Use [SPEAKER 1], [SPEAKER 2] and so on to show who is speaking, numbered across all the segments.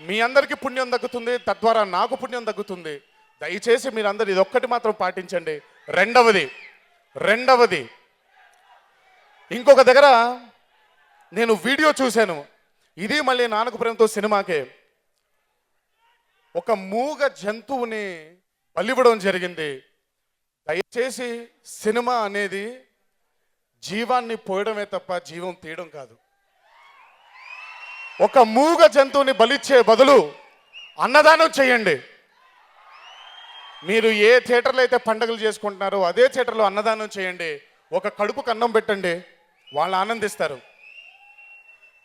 [SPEAKER 1] మీ అందరికీ పుణ్యం దక్కుతుంది, తద్వారా నాకు పుణ్యం దక్కుతుంది. దయచేసి మీరందరూ ఇది ఒక్కటి మాత్రం పాటించండి. రెండవది ఇంకొక దగ్గర నేను వీడియో చూశాను, ఇది మళ్ళీ నాన్నకు ప్రేమతో సినిమాకే. ఒక మూగ జంతువుని బలివ్వడం జరిగింది. దయచేసి సినిమా అనేది జీవాన్ని పోయడమే తప్ప జీవం తీయడం కాదు. ఒక మూగ జంతువుని బలిచ్చే బదులు అన్నదానం చేయండి. మీరు ఏ థియేటర్లో అయితే పండుగలు చేసుకుంటున్నారో అదే థియేటర్లో అన్నదానం చేయండి. ఒక కడుపుకు అన్నం పెట్టండి, వాళ్ళు ఆనందిస్తారు.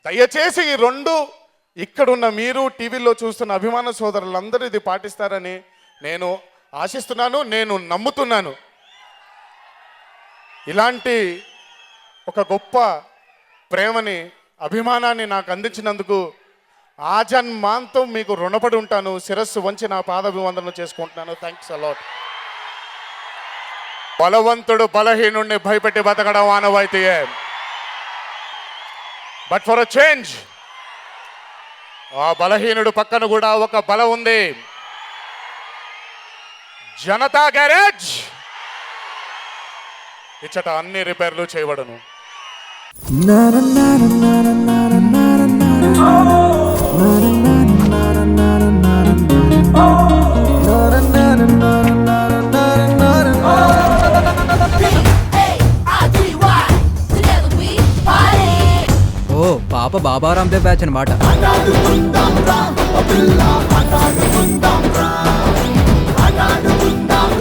[SPEAKER 1] దయచేసి ఈ రెండు ఇక్కడున్న మీరు టీవీలో చూస్తున్న అభిమాన సోదరులందరూ ఇది పాటిస్తారని నేను ఆశిస్తున్నాను, నేను నమ్ముతున్నాను. ఇలాంటి ఒక గొప్ప ప్రేమని, అభిమానాన్ని నాకు అందించినందుకు ఆజన్మాంతం మీకు రుణపడి ఉంటాను. శిరస్సు వంచి నా పాదాభివందనం చేసుకుంటున్నాను. Thanks a lot. బలవంతుడు బలహీనుడిని భయపెట్టి బతకడం ఆనవాయితీయే. బట్ ఫర్ అ చేంజ్ ఆ బలహీనుడు పక్కన కూడా ఒక బలం ఉంది. జనతా గ్యారేజ్ ఇచ్చట అన్ని రిపేర్లు చేయబడను.
[SPEAKER 2] ఓ పాప బాబా రామ్దేవ్ బ్యాచ్ అనమాట.
[SPEAKER 3] అగాడు